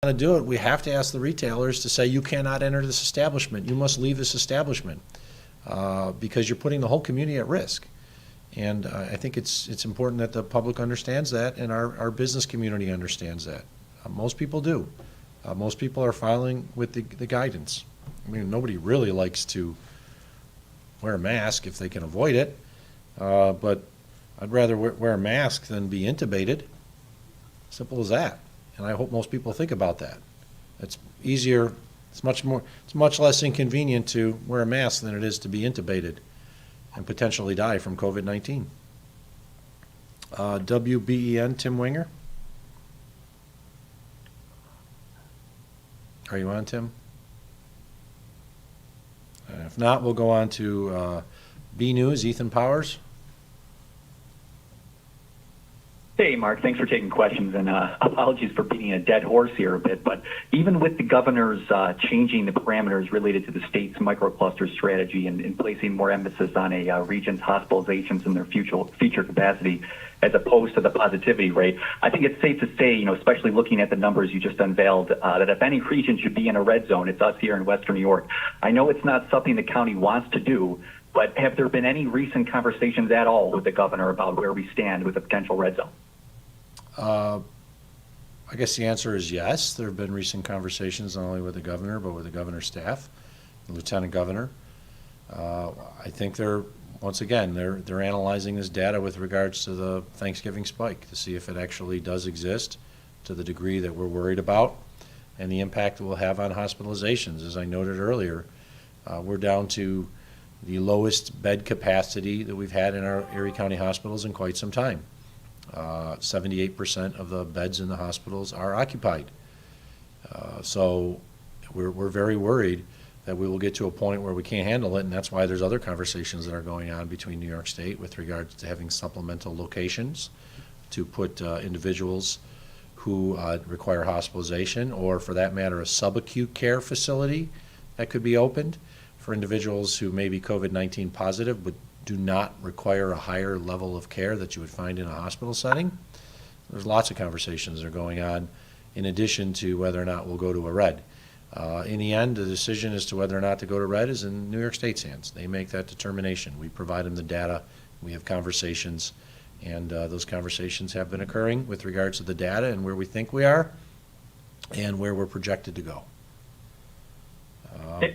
to do it, we have to ask the retailers to say, you cannot enter this establishment. You must leave this establishment because you're putting the whole community at risk. And I think it's important that the public understands that and our business community understands that. Most people do. Most people are following with the guidance. I mean, nobody really likes to wear a mask if they can avoid it, but I'd rather wear a mask than be intubated. Simple as that. And I hope most people think about that. It's easier, it's much less inconvenient to wear a mask than it is to be intubated and potentially die from COVID-19. WBEN, Tim Winger. Are you on, Tim? If not, we'll go on to B News, Ethan Powers. Hey, Mark, thanks for taking questions, and apologies for beating a dead horse here a bit, but even with the governor's changing the parameters related to the state's microcluster strategy and placing more emphasis on a region's hospitalizations and their future capacity as opposed to the positivity rate, I think it's safe to say, especially looking at the numbers you just unveiled, that if any region should be in a red zone, it's us here in Western New York. I know it's not something the county wants to do, but have there been any recent conversations at all with the governor about where we stand with a potential red zone? I guess the answer is yes. There have been recent conversations not only with the governor, but with the governor's staff, the lieutenant governor. I think once again, they're analyzing this data with regards to the Thanksgiving spike to see if it actually does exist to the degree that we're worried about and the impact it will have on hospitalizations. As I noted earlier, we're down to the lowest bed capacity that we've had in our Erie County hospitals in quite some time. 78% of the beds in the hospitals are occupied. So we're very worried that we will get to a point where we can't handle it, and that's why there's other conversations that are going on between New York State with regards to having supplemental locations to put individuals who require hospitalization, or for that matter, a subacute care facility that could be opened for individuals who may be COVID-19 positive but do not require a higher level of care that you would find in a hospital setting. There's lots of conversations that are going on in addition to whether or not we'll go to a red. In the end, the decision as to whether or not to go to red is in New York State's hands. They make that determination. We provide them the data, we have conversations, and those conversations have been occurring with regards to the data and where we think we are and where we're projected to go.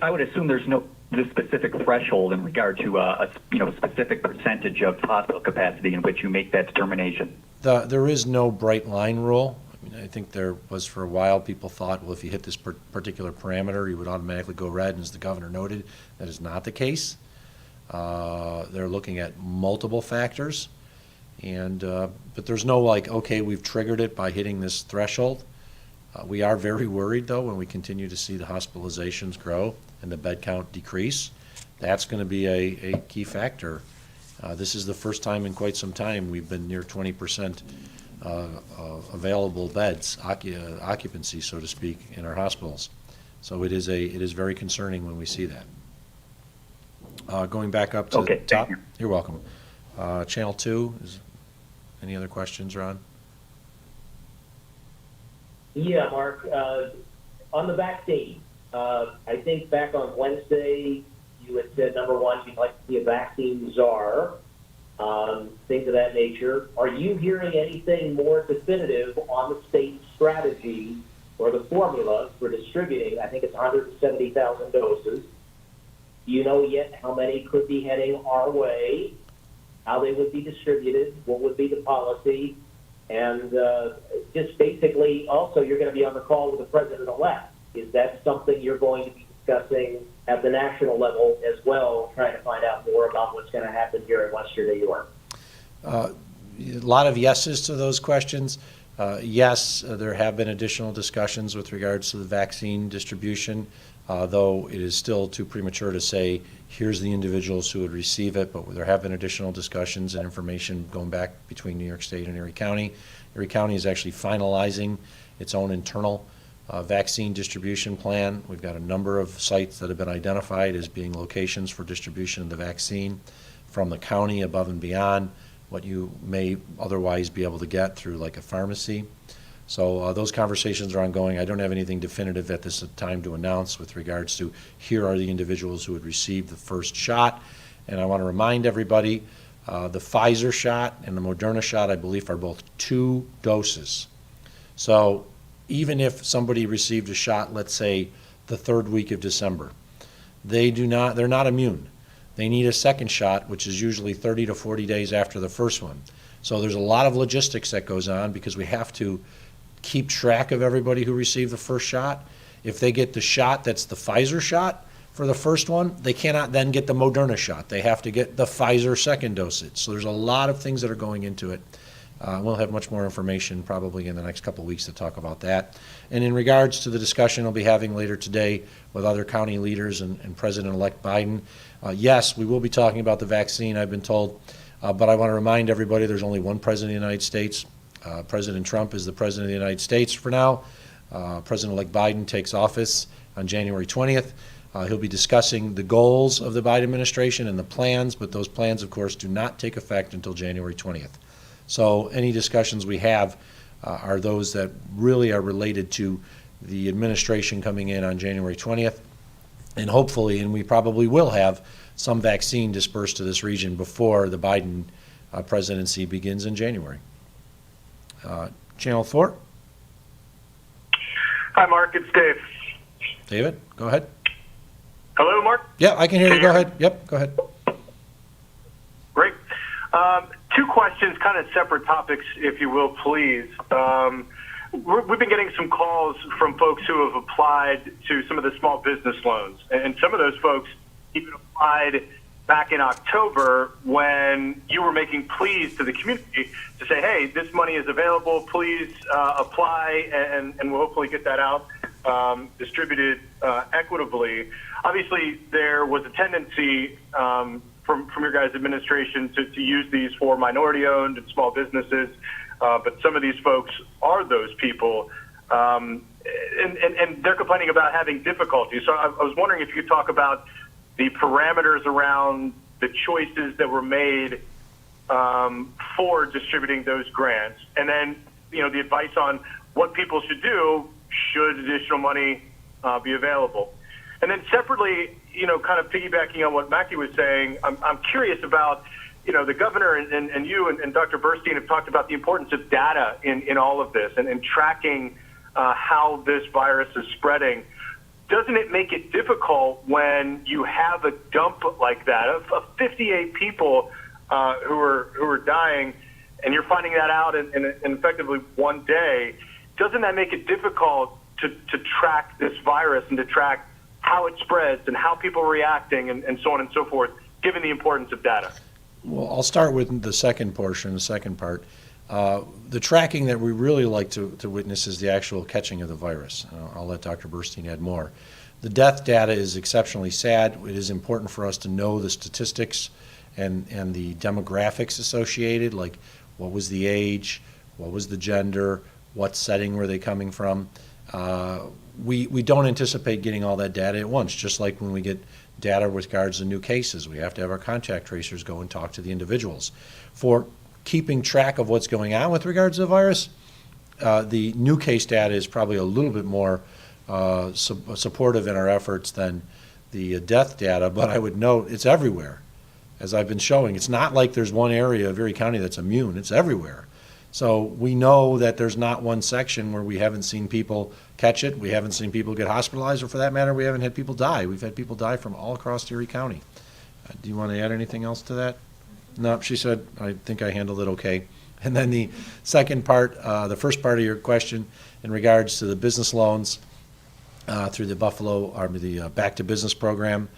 I would assume there's no specific threshold in regard to a specific percentage of hospital capacity in which you make that determination. There is no bright line rule. I mean, I think there was for a while people thought, well, if you hit this particular parameter, you would automatically go red, and as the governor noted, that is not the case. They're looking at multiple factors, and but there's no okay, we've triggered it by hitting this threshold. We are very worried, though, when we continue to see the hospitalizations grow and the bed count decrease. That's going to be a key factor. This is the first time in quite some time we've been near 20% available beds, occupancy, so to speak, in our hospitals. So it is very concerning when we see that. Going back up to the top. You're welcome. Channel 2, any other questions, Ron? Yeah, Mark, on the vaccine, I think back on Wednesday, you had said, number one, you'd like to see a vaccine czar, things of that nature. Are you hearing anything more definitive on the state strategy or the formula for distributing? I think it's 170,000 doses. Do you know yet how many could be heading our way, how they would be distributed, what would be the policy? And just basically, also, you're going to be on the call with the president-elect. Is that something you're going to be discussing at the national level as well, trying to find out more about what's going to happen here in Western New York? A lot of yeses to those questions. Yes, there have been additional discussions with regards to the vaccine distribution, though it is still too premature to say here's the individuals who would receive it, but there have been additional discussions and information going back between New York State and Erie County. Erie County is actually finalizing its own internal vaccine distribution plan. We've got a number of sites that have been identified as being locations for distribution of the vaccine from the county above and beyond what you may otherwise be able to get through like a pharmacy. So those conversations are ongoing. I don't have anything definitive at this time to announce with regards to here are the individuals who had received the first shot. And I want to remind everybody, the Pfizer shot and the Moderna shot, I believe, are both 2 doses. So even if somebody received a shot, let's say the 3rd week of December, they're not immune. They need a second shot, which is usually 30 to 40 days after the first one. So there's a lot of logistics that goes on because we have to keep track of everybody who received the first shot. If they get the shot that's the Pfizer shot for the first one, they cannot then get the Moderna shot. They have to get the Pfizer second dosage. So there's a lot of things that are going into it. We'll have much more information probably in the next couple of weeks to talk about that. And in regards to the discussion I'll be having later today with other county leaders and President-elect Biden, yes, we will be talking about the vaccine, I've been told, but I want to remind everybody there's only one president of the United States. President Trump is the president of the United States for now. President-elect Biden takes office on January 20th. He'll be discussing the goals of the Biden administration and the plans, but those plans, of course, do not take effect until January 20th. So any discussions we have are those that really are related to the administration coming in on January 20th. And hopefully, and we probably will have some vaccine dispersed to this region before the Biden presidency begins in January. Channel 4. Hi, Mark. It's Dave. David, go ahead. Hello, Mark. Yeah, I can hear you. Go ahead. Yep, go ahead. Great. 2 questions, kind of separate topics, if you will, please. We've been getting some calls from folks who have applied to some of the small business loans. And some of those folks even applied back in October when you were making pleas to the community to say, hey, this money is available, please apply, and we'll hopefully get that out distributed equitably. Obviously, there was a tendency from your guys' administration to use these for minority-owned and small businesses, but some of these folks are those people, and they're complaining about having difficulty. So I was wondering if you could talk about the parameters around the choices that were made for distributing those grants, and then the advice on what people should do should additional money be available. And then separately, kind of piggybacking on what Mackie was saying, I'm curious about, the governor and you and Dr. Burstein have talked about the importance of data in all of this and tracking how this virus is spreading. Doesn't it make it difficult when you have a dump like that of 58 people who are dying, and you're finding that out in effectively one day? Doesn't that make it difficult to track this virus and to track how it spreads and how people are reacting and so on and so forth, given the importance of data? Well, I'll start with the second portion, the second part. The tracking that we really like to witness is the actual catching of the virus. I'll let Dr. Burstein add more. The death data is exceptionally sad. It is important for us to know the statistics and the demographics associated, like what was the age, what was the gender, what setting were they coming from. We don't anticipate getting all that data at once, just like when we get data with regards to new cases. We have to have our contact tracers go and talk to the individuals. For keeping track of what's going on with regards to the virus, the new case data is probably a little bit more supportive in our efforts than the death data, but I would note it's everywhere. As I've been showing, it's not like there's one area of Erie County that's immune, it's everywhere. So we know that there's not one section where we haven't seen people catch it, we haven't seen people get hospitalized, or for that matter, we haven't had people die. We've had people die from all across Erie County. Do you want to add anything else to that? No, she said, I think I handled it okay. And then the second part, the first part of your question in regards to the business loans through the the Back to Business program,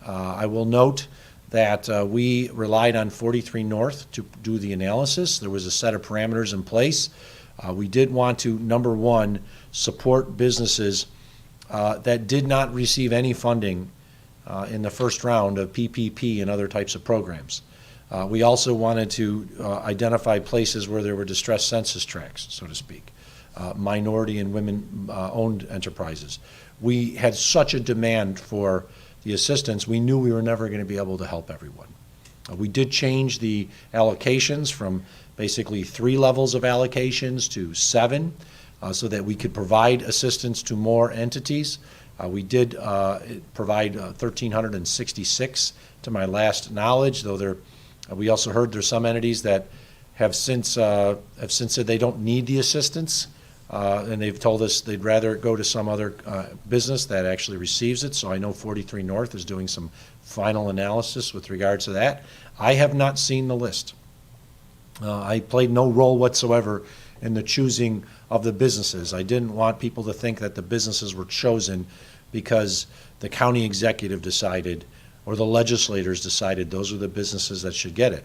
I will note that we relied on 43 North to do the analysis. There was a set of parameters in place. We did want to, number one, support businesses that did not receive any funding in the first round of PPP and other types of programs. We also wanted to identify places where there were distressed census tracts, so to speak, minority and women-owned enterprises. We had such a demand for the assistance, we knew we were never going to be able to help everyone. We did change the allocations from basically 3 levels of allocations to 7. so that we could provide assistance to more entities. We did provide 1,366 to my last knowledge, though we also heard there's some entities that have since said they don't need the assistance, and they've told us they'd rather go to some other business that actually receives it. So I know 43 North is doing some final analysis with regards to that. I have not seen the list. I played no role whatsoever in the choosing of the businesses. I didn't want people to think that the businesses were chosen because the county executive decided or the legislators decided those are the businesses that should get it.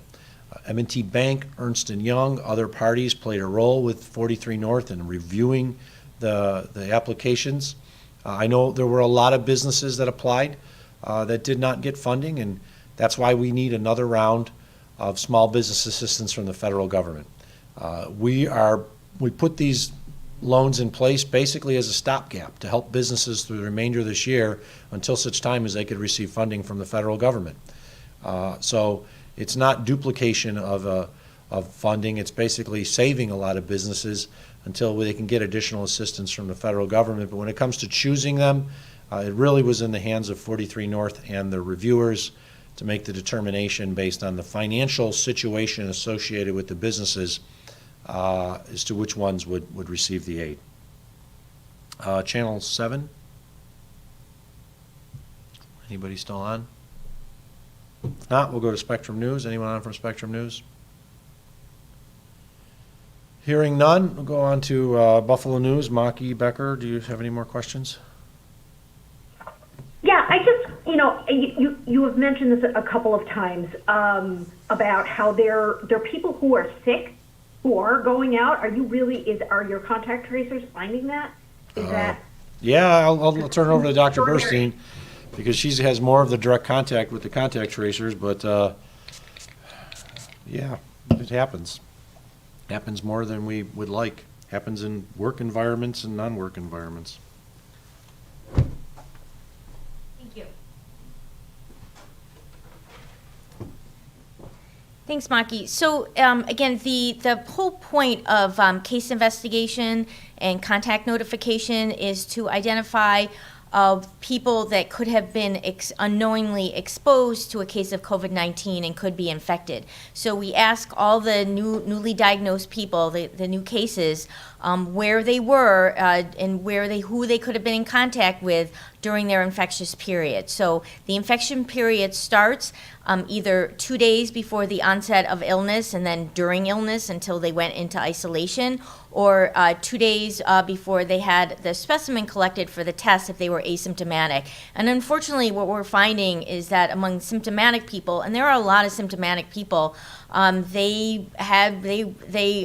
M&T Bank, Ernst & Young, other parties played a role with 43 North in reviewing the applications. I know there were a lot of businesses that applied that did not get funding, and that's why we need another round of small business assistance from the federal government. We put these loans in place basically as a stopgap to help businesses through the remainder of this year until such time as they could receive funding from the federal government. So it's not duplication of funding. It's basically saving a lot of businesses until they can get additional assistance from the federal government. But when it comes to choosing them, it really was in the hands of 43 North and the reviewers to make the determination based on the financial situation associated with the businesses as to which ones would receive the aid. Channel 7. Anybody still on? If not, we'll go to Spectrum News. Anyone on from Spectrum News? Hearing none, we'll go on to Buffalo News. Maki Becker, do you have any more questions? Yeah, I just, you have mentioned this a couple of times about how there are people who are sick who are going out. Are your contact tracers finding that? Is that? Yeah, I'll turn it over to Dr. Burstein because she has more of the direct contact with the contact tracers, but yeah, it happens. Happens more than we would like. Happens in work environments and non-work environments. Thank you. Thanks, Maki. So again, the whole point of case investigation and contact notification is to identify people that could have been unknowingly exposed to a case of COVID-19 and could be infected. So we ask all the newly diagnosed people, the new cases, where they were and who they could have been in contact with during their infectious period. So the infection period starts either 2 days before the onset of illness and then during illness until they went into isolation, or 2 days before they had the specimen collected for the test if they were asymptomatic. And unfortunately, what we're finding is that among symptomatic people, and there are a lot of symptomatic people, they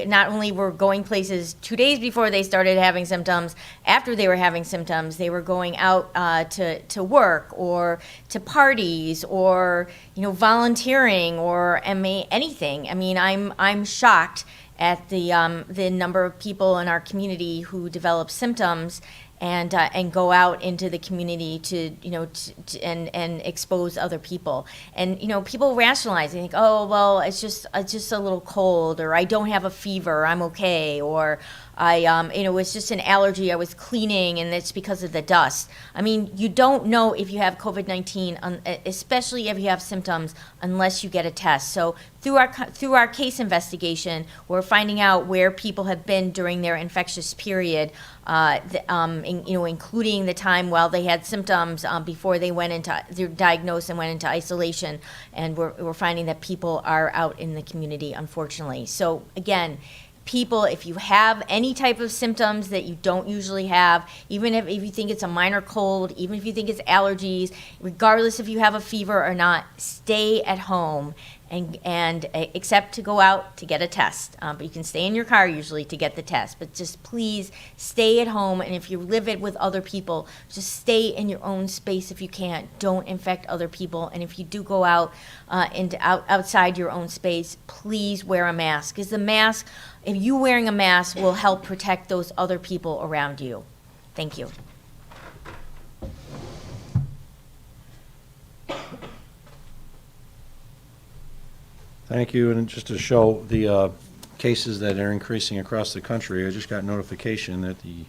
not only were going places 2 days before they started having symptoms, after they were having symptoms, they were going out to work or to parties or volunteering or anything. I mean, I'm shocked at the number of people in our community who develop symptoms and go out into the community to and expose other people. And people rationalize. They think, oh well, it's just a little cold, or I don't have a fever, I'm okay, or it's just an allergy, I was cleaning and it's because of the dust. I mean, you don't know if you have COVID-19, especially if you have symptoms, unless you get a test. So through our case investigation, we're finding out where people have been during their infectious period, including the time while they had symptoms before they were diagnosed and went into isolation. And we're finding that people are out in the community, unfortunately. So again, people, if you have any type of symptoms that you don't usually have, even if you think it's a minor cold, even if you think it's allergies, regardless if you have a fever or not, stay at home and except to go out to get a test. But you can stay in your car usually to get the test. But just please stay at home, and if you live it with other people, just stay in your own space if you can. Don't infect other people. And if you do go out outside your own space, please wear a mask. Because the mask, if you wearing a mask, will help protect those other people around you. Thank you. Thank you. And just to show the cases that are increasing across the country, I just got notification that the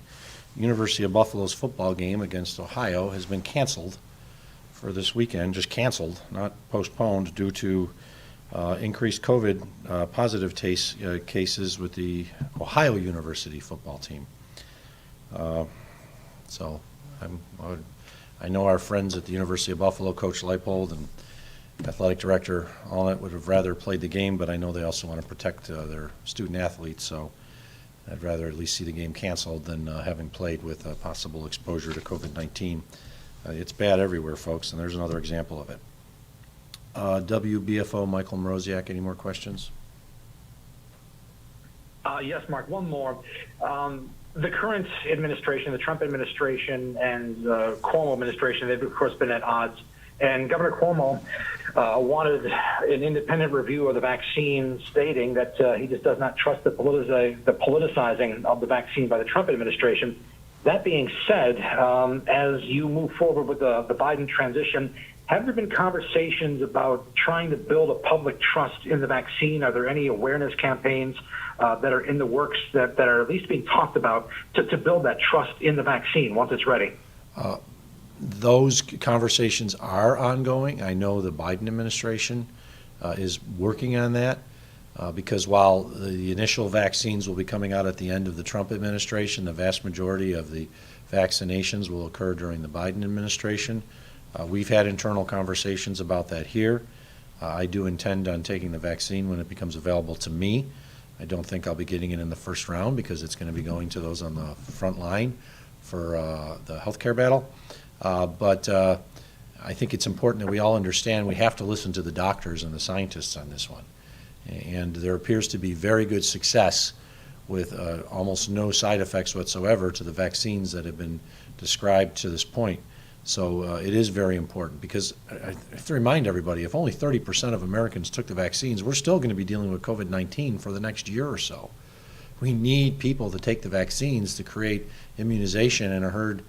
University of Buffalo's football game against Ohio has been canceled for this weekend, just canceled, not postponed, due to increased COVID positive cases with the Ohio University football team. So I know our friends at the University of Buffalo, Coach Leipold and Athletic Director Allnett, would have rather played the game, but I know they also want to protect their student athletes, so I'd rather at least see the game canceled than having played with possible exposure to COVID-19. It's bad everywhere, folks, and there's another example of it. WBFO, Michael Mroziak, any more questions? Yes, Mark, one more. The current administration, the Trump administration and the Cuomo administration, they've of course been at odds. And Governor Cuomo wanted an independent review of the vaccine, stating that he just does not trust the politicizing of the vaccine by the Trump administration. That being said, as you move forward with the Biden transition, have there been conversations about trying to build a public trust in the vaccine? Are there any awareness campaigns that are in the works that are at least being talked about to build that trust in the vaccine once it's ready? Those conversations are ongoing. I know the Biden administration is working on that because while the initial vaccines will be coming out at the end of the Trump administration, the vast majority of the vaccinations will occur during the Biden administration. We've had internal conversations about that here. I do intend on taking the vaccine when it becomes available to me. I don't think I'll be getting it in the first round because it's going to be going to those on the front line for the healthcare battle. But I think it's important that we all understand we have to listen to the doctors and the scientists on this one. And there appears to be very good success with almost no side effects whatsoever to the vaccines that have been described to this point. So it is very important because I have to remind everybody, if only 30% of Americans took the vaccines, we're still going to be dealing with COVID-19 for the next year or so. We need people to take the vaccines to create immunization and a herd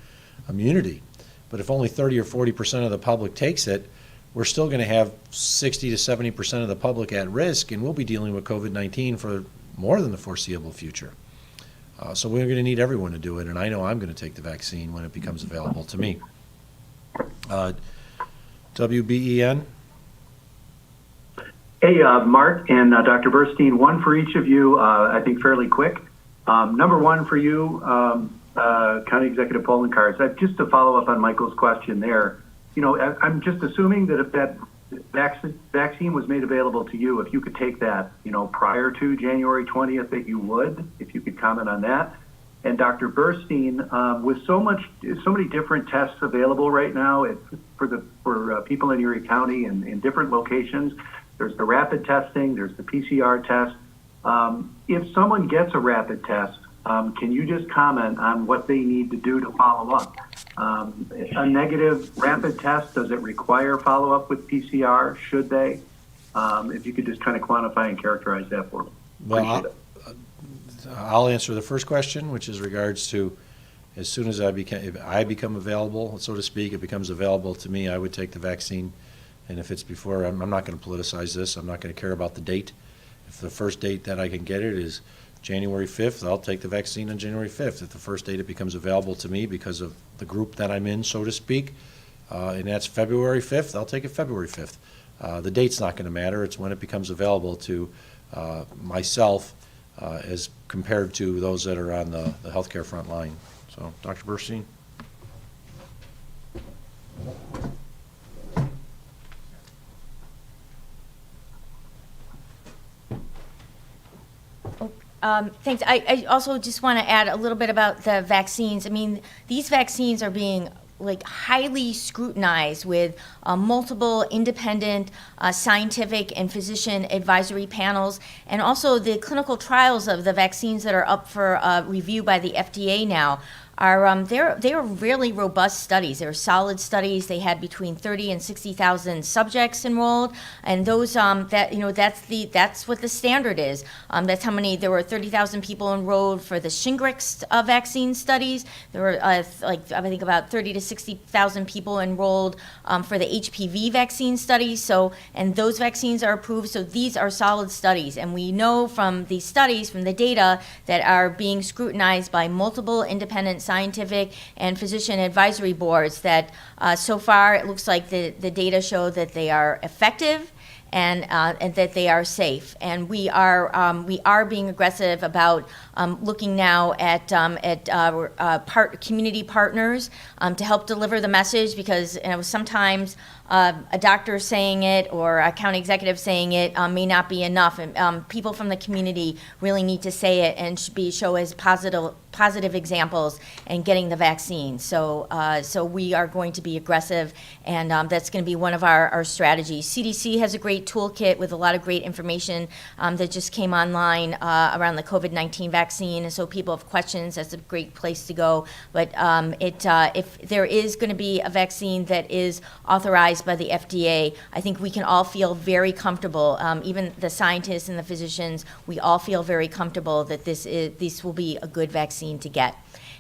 immunity. But if only 30 or 40% of the public takes it, we're still going to have 60 to 70% of the public at risk, and we'll be dealing with COVID-19 for more than the foreseeable future. So we're going to need everyone to do it, and I know I'm going to take the vaccine when it becomes available to me. WBEN? Hey, Mark and Dr. Burstein, one for each of you, I think fairly quick. Number one for you, County Executive Polling Cards. Just to follow up on Michael's question there, you know, I'm just assuming that if that vaccine was made available to you, if you could take that, you know, prior to January 20th, that you would, if you could comment on that. And Dr. Burstein, with so many different tests available right now for people in Erie County and in different locations, there's the rapid testing, there's the PCR test. If someone gets a rapid test, can you just comment on what they need to do to follow up? A negative rapid test, does it require follow-up with PCR? Should they? If you could just kind of quantify and characterize that for me. Well, I'll answer the first question, which is regards to as soon as I become available, so to speak, it becomes available to me, I would take the vaccine. And if it's before, I'm not going to politicize this. I'm not going to care about the date. If the first date that I can get it is January 5th, I'll take the vaccine on January 5th. If the first date it becomes available to me because of the group that I'm in, so to speak, and that's February 5th, I'll take it February 5th. The date's not going to matter. It's when it becomes available to myself as compared to those that are on the healthcare front line. So, Dr. Burstein? Thanks. I also just want to add a little bit about the vaccines. I mean, these vaccines are being highly scrutinized with multiple independent scientific and physician advisory panels, and also the clinical trials of the vaccines that are up for review by the FDA now are they are really robust studies. They're solid studies. They had between 30 and 60,000 subjects enrolled, and those that's what the standard is. That's how many there were 30,000 people enrolled for the Shingrix vaccine studies. There were I think about 30 to 60,000 people enrolled for the HPV vaccine studies. So, and those vaccines are approved. So these are solid studies, and we know from these studies, from the data that are being scrutinized by multiple independent scientific and physician advisory boards, that so far it looks like the data show that they are effective and that they are safe. And we are being aggressive about looking now at community partners to help deliver the message, because sometimes a doctor saying it or a county executive saying it may not be enough. And people from the community really need to say it and show as positive examples in getting the vaccine. So we are going to be aggressive, and that's going to be one of our strategies. CDC has a great toolkit with a lot of great information that just came online around the COVID-19 vaccine. And so people have questions, that's a great place to go. But if there is going to be a vaccine that is authorized by the FDA, I think we can all feel very comfortable, even the scientists and the physicians, we all feel very comfortable that this will be a good vaccine to get.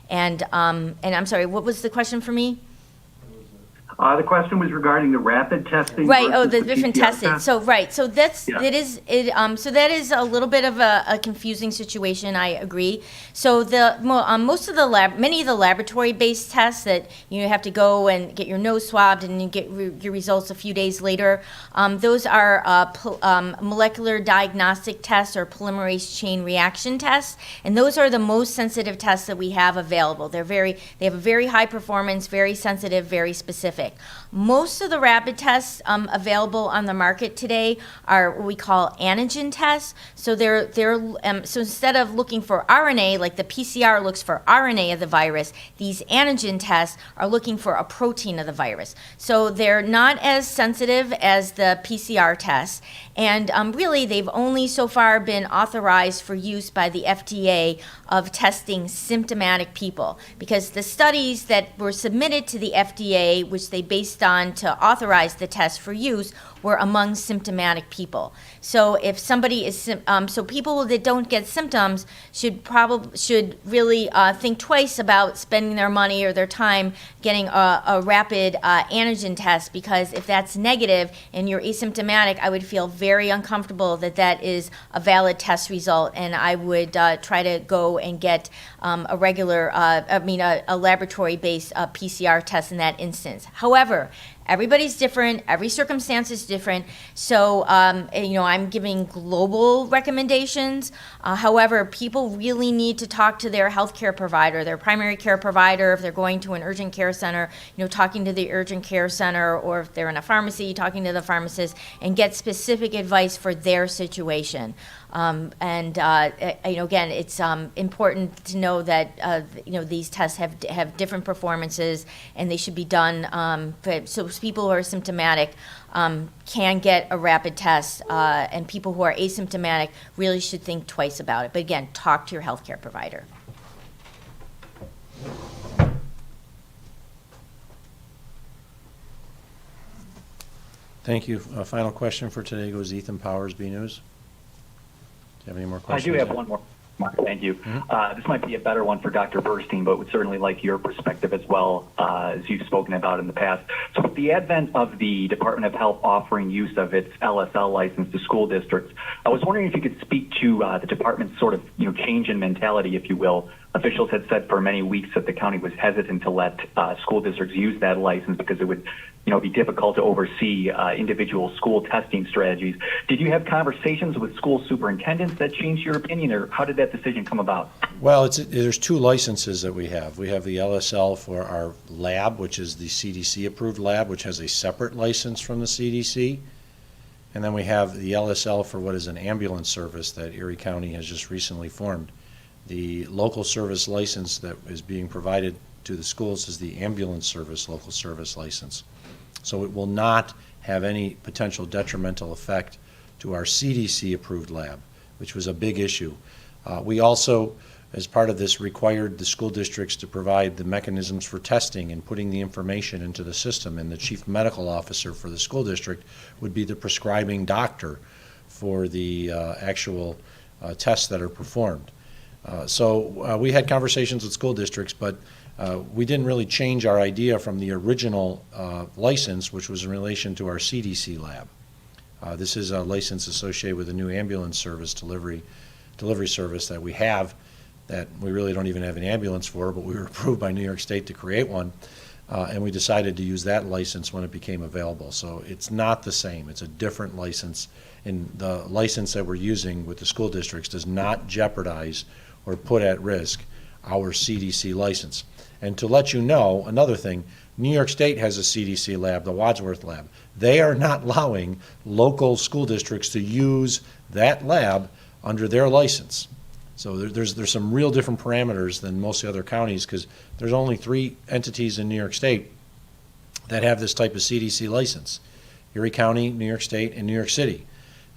And I'm sorry, what was the question for me? The question was regarding the rapid testing. Right. Oh, versus the different PCR testing. test. So right. So that's Yeah. So that is a little bit of a confusing situation. I agree. So most of the many of the laboratory-based tests that you have to go and get your nose swabbed and you get your results a few days later. Those are molecular diagnostic tests or polymerase chain reaction tests, and those are the most sensitive tests that we have available. They have a very high performance, very sensitive, very specific. Most of the rapid tests available on the market today are what we call antigen tests. So so instead of looking for RNA, like the PCR looks for RNA of the virus, these antigen tests are looking for a protein of the virus. So they're not as sensitive as the PCR tests, and really they've only so far been authorized for use by the FDA of testing symptomatic people, because the studies that were submitted to the FDA, which they based on to authorize the test for use, were among symptomatic people. So if somebody is, so people that don't get symptoms should really think twice about spending their money or their time getting a rapid antigen test, because if that's negative and you're asymptomatic, I would feel very uncomfortable that is a valid test result, and I would try to go and get a regular, a laboratory-based PCR test in that instance. However, everybody's different. Every circumstance is different. So, I'm giving global recommendations. However, people really need to talk to their healthcare provider, their primary care provider. If they're going to an urgent care center, talking to the urgent care center, or if they're in a pharmacy, talking to the pharmacist, and get specific advice for their situation. Again, it's important to know that these tests have different performances, and they should be done so people who are symptomatic can get a rapid test, and people who are asymptomatic really should think twice about it. But again, talk to your healthcare provider. Thank you. Final question for today goes to Ethan Powers, B News. Do you have any more questions? I do have one more, Mark. Thank you. This might be a better one for Dr. Burstein, but would certainly like your perspective as well, as you've spoken about in the past. So with the advent of the Department of Health offering use of its LSL license to school districts, I was wondering if you could speak to the department's sort of change in mentality, if you will. Officials had said for many weeks that the county was hesitant to let school districts use that license because it would be difficult to oversee individual school testing strategies. Did you have conversations with school superintendents that changed your opinion, or how did that decision come about? Well, there's two licenses that we have. We have the LSL for our lab, which is the CDC-approved lab, which has a separate license from the CDC. And then we have the LSL for what is an ambulance service that Erie County has just recently formed. The local service license that is being provided to the schools is the ambulance service local service license. So it will not have any potential detrimental effect to our CDC-approved lab, which was a big issue. We also as part of this, required the school districts to provide the mechanisms for testing and putting the information into the system, and the chief medical officer for the school district would be the prescribing doctor for the actual tests that are performed. So we had conversations with school districts, but we didn't really change our idea from the original license, which was in relation to our CDC lab. This is a license associated with a new ambulance service delivery service that we have, that we really don't even have an ambulance for, but we were approved by New York State to create one, and we decided to use that license when it became available. So it's not the same. It's a different license, and the license that we're using with the school districts does not jeopardize or put at risk our CDC license. And to let you know, another thing, New York State has a CDC lab, the Wadsworth lab. They are not allowing local school districts to use that lab under their license. So there's some real different parameters than most of the other counties, because there's only 3 entities in New York State that have this type of CDC license: Erie County, New York State, and New York City.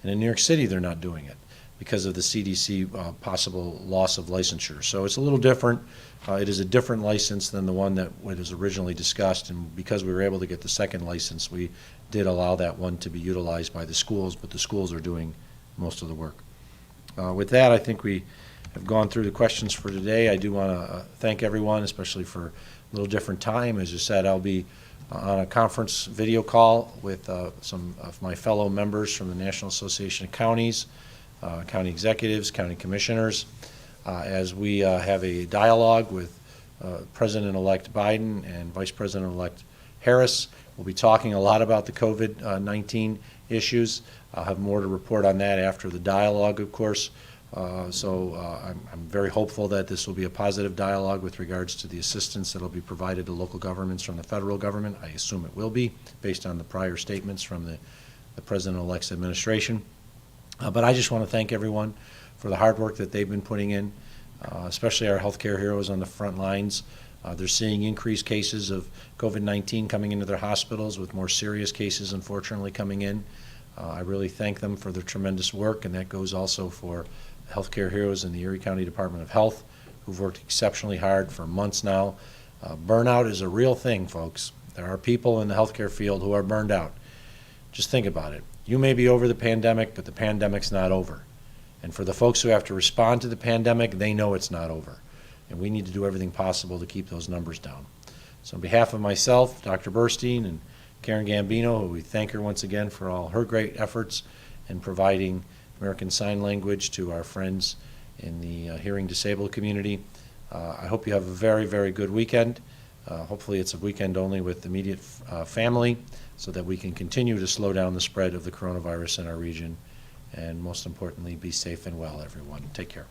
And in New York City, they're not doing it because of the CDC possible loss of licensure. So it's a little different. It is a different license than the one that was originally discussed, and because we were able to get the second license, we did allow that one to be utilized by the schools, but the schools are doing most of the work. With that, I think we have gone through the questions for today. I do want to thank everyone, especially for a little different time. As you said, I'll be on a conference video call with some of my fellow members from the National Association of Counties, county executives, county commissioners, as we have a dialogue with President-elect Biden and Vice President-elect Harris. We'll be talking a lot about the COVID-19 issues. I'll have more to report on that after the dialogue, of course. I'm very hopeful that this will be a positive dialogue with regards to the assistance that will be provided to local governments from the federal government. I assume it will be, based on the prior statements from the President-elect's administration. But I just want to thank everyone for the hard work that they've been putting in, especially our healthcare heroes on the front lines. They're seeing increased cases of COVID-19 coming into their hospitals, with more serious cases, unfortunately, coming in. I really thank them for their tremendous work, and that goes also for healthcare heroes in the Erie County Department of Health, who've worked exceptionally hard for months now. Burnout is a real thing, folks. There are people in the healthcare field who are burned out. Just think about it. You may be over the pandemic, but the pandemic's not over. And for the folks who have to respond to the pandemic, they know it's not over. And we need to do everything possible to keep those numbers down. So on behalf of myself, Dr. Burstein, and Karen Gambino, who we thank her once again for all her great efforts in providing American Sign Language to our friends in the hearing disabled community. I hope you have a very, very good weekend. Hopefully it's a weekend only with immediate family, so that we can continue to slow down the spread of the coronavirus in our region. And most importantly, be safe and well, everyone. Take care.